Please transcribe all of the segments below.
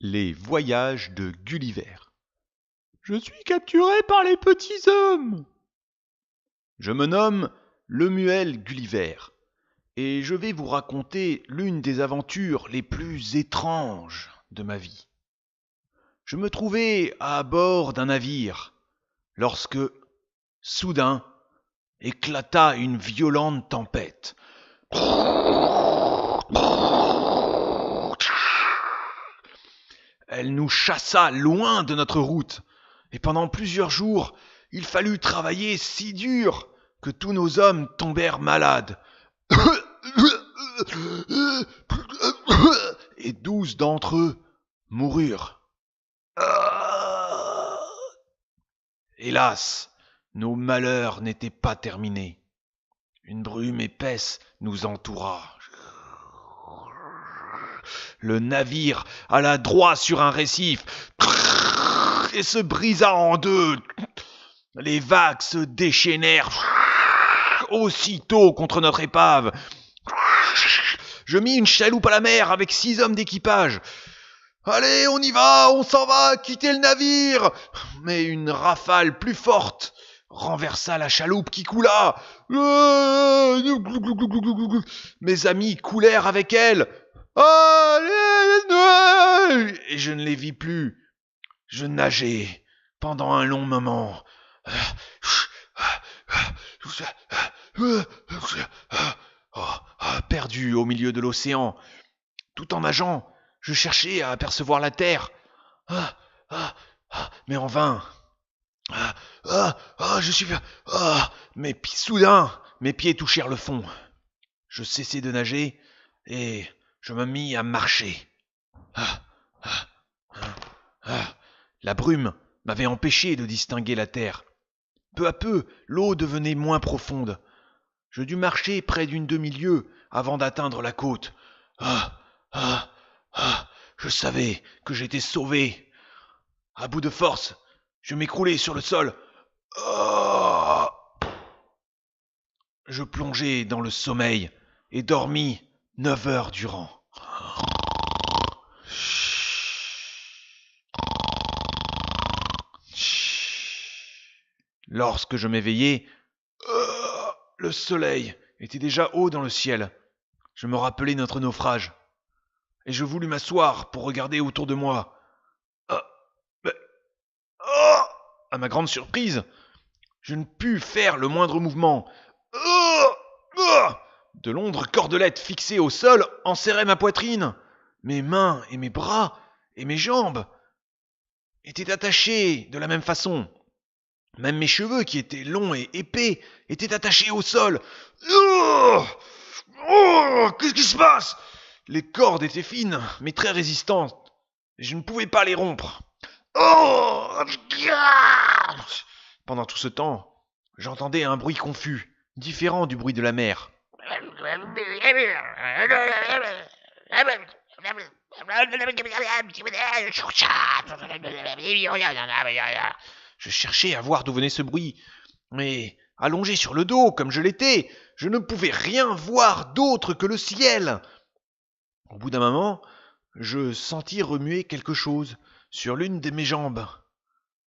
Les voyages de Gulliver. Je suis capturé par les petits hommes. Je me nomme Lemuel Gulliver, et je vais vous raconter l'une des aventures les plus étranges de ma vie. Je me trouvais à bord d'un navire, lorsque, soudain, éclata une violente tempête. Elle nous chassa loin de notre route, et pendant plusieurs jours, il fallut travailler si dur que tous nos hommes tombèrent malades. Et 12 d'entre eux moururent. Hélas, nos malheurs n'étaient pas terminés. Une brume épaisse nous entoura. Le navire alla droit sur un récif et se brisa en deux. Les vagues se déchaînèrent aussitôt contre notre épave. Je mis une chaloupe à la mer avec 6 hommes d'équipage. « Allez, on y va, on s'en va, quittez le navire !» Mais une rafale plus forte renversa la chaloupe qui coula. Mes amis coulèrent avec elle. Et je ne les vis plus. Je nageais pendant un long moment. Perdu au milieu de l'océan. Tout en nageant, je cherchais à apercevoir la terre. Mais en vain. Je suis... Mais soudain, mes pieds touchèrent le fond. Je cessai de nager et je me mis à marcher. La brume m'avait empêché de distinguer la terre. Peu à peu, l'eau devenait moins profonde. Je dus marcher près d'une demi-lieue avant d'atteindre la côte. Je savais que j'étais sauvé. À bout de force, je m'écroulai sur le sol. Je plongeai dans le sommeil et dormis 9 heures durant. Lorsque je m'éveillai, le soleil était déjà haut dans le ciel. Je me rappelai notre naufrage, et je voulus m'asseoir pour regarder autour de moi. À ma grande surprise, je ne pus faire le moindre mouvement. De longues cordelettes fixées au sol enserraient ma poitrine. Mes mains et mes bras et mes jambes étaient attachés de la même façon. Même mes cheveux, qui étaient longs et épais, étaient attachés au sol. Qu'est-ce qui se passe ? Les cordes étaient fines, mais très résistantes. Je ne pouvais pas les rompre. Pendant tout ce temps, j'entendais un bruit confus, différent du bruit de la mer. Je cherchais à voir d'où venait ce bruit, mais allongé sur le dos, comme je l'étais, je ne pouvais rien voir d'autre que le ciel. Au bout d'un moment, je sentis remuer quelque chose sur l'une de mes jambes.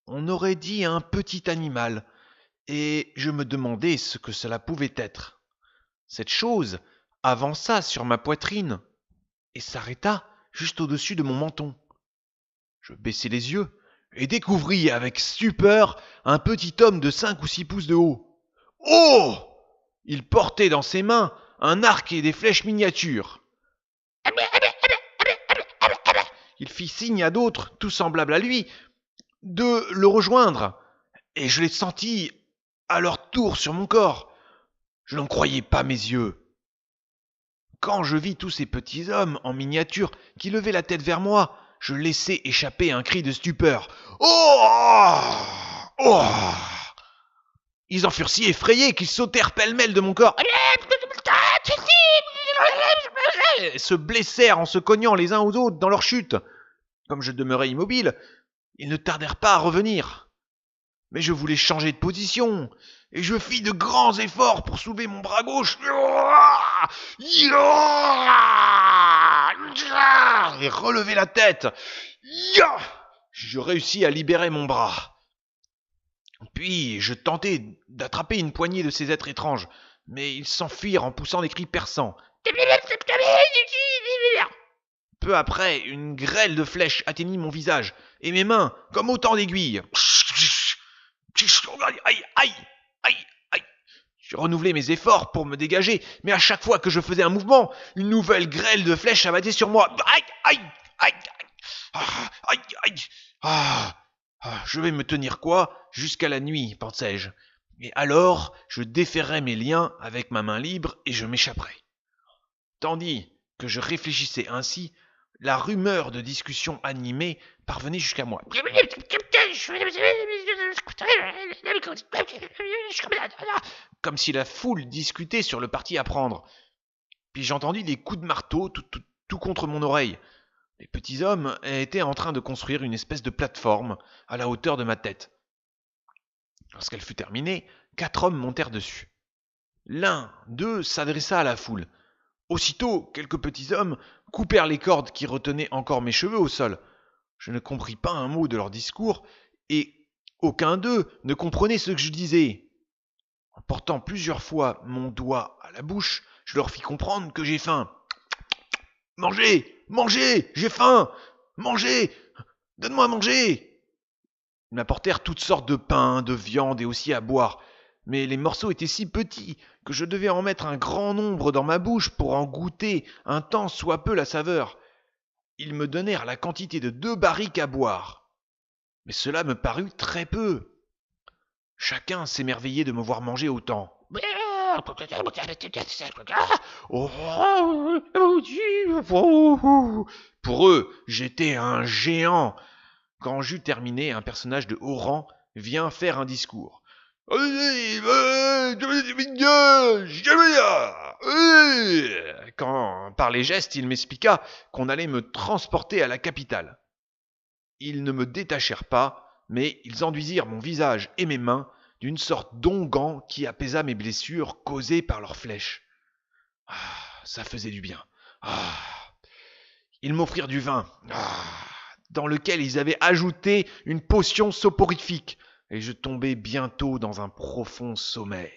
On aurait dit un petit animal, et je me demandais ce que cela pouvait être. Cette chose avança sur ma poitrine et s'arrêta juste au-dessus de mon menton. Je baissai les yeux et découvris avec stupeur un petit homme de 5 ou 6 pouces de haut. Oh ! Il portait dans ses mains un arc et des flèches miniatures. Il fit signe à d'autres, tout semblables à lui, de le rejoindre, et je les sentis à leur tour sur mon corps. Je n'en croyais pas mes yeux. Quand je vis tous ces petits hommes en miniature qui levaient la tête vers moi, je laissai échapper un cri de stupeur. Oh ! Ils en furent si effrayés qu'ils sautèrent pêle-mêle de mon corps et se blessèrent en se cognant les uns aux autres dans leur chute. Comme je demeurais immobile, ils ne tardèrent pas à revenir. Mais je voulais changer de position, et je fis de grands efforts pour soulever mon bras gauche. Et relever la tête. Je réussis à libérer mon bras. Puis je tentai d'attraper une poignée de ces êtres étranges, mais ils s'enfuirent en poussant des cris perçants. Peu après, une grêle de flèches atteignit mon visage, et mes mains, comme autant d'aiguilles. Aïe, aïe, aïe, aïe. Je renouvelais mes efforts pour me dégager, mais à chaque fois que je faisais un mouvement, une nouvelle grêle de flèches abattait sur moi. Aïe, aïe, aïe, aïe, aïe, aïe. Je vais me tenir quoi jusqu'à la nuit, pensai-je. Et alors, je déferrai mes liens avec ma main libre et je m'échapperai. Tandis que je réfléchissais ainsi, la rumeur de discussions animées parvenait jusqu'à moi. Comme si la foule discutait sur le parti à prendre. Puis j'entendis des coups de marteau tout contre mon oreille. Les petits hommes étaient en train de construire une espèce de plateforme à la hauteur de ma tête. Lorsqu'elle fut terminée, 4 hommes montèrent dessus. L'un d'eux s'adressa à la foule. Aussitôt, quelques petits hommes coupèrent les cordes qui retenaient encore mes cheveux au sol. Je ne compris pas un mot de leur discours, et aucun d'eux ne comprenait ce que je disais. En portant plusieurs fois mon doigt à la bouche, je leur fis comprendre que j'ai faim. « Mangez, mangez, j'ai faim, mangez, donne-moi à manger !» Ils m'apportèrent toutes sortes de pain, de viande et aussi à boire. Mais les morceaux étaient si petits que je devais en mettre un grand nombre dans ma bouche pour en goûter un tant soit peu la saveur. Ils me donnèrent la quantité de 2 barriques à boire. Mais cela me parut très peu. Chacun s'émerveillait de me voir manger autant. Pour eux, j'étais un géant. Quand j'eus terminé, un personnage de haut rang vient faire un discours. Quand, par les gestes, il m'expliqua qu'on allait me transporter à la capitale. Ils ne me détachèrent pas, mais ils enduisirent mon visage et mes mains d'une sorte d'onguent qui apaisa mes blessures causées par leurs flèches. Ça faisait du bien. Ils m'offrirent du vin, dans lequel ils avaient ajouté une potion soporifique, et je tombai bientôt dans un profond sommeil.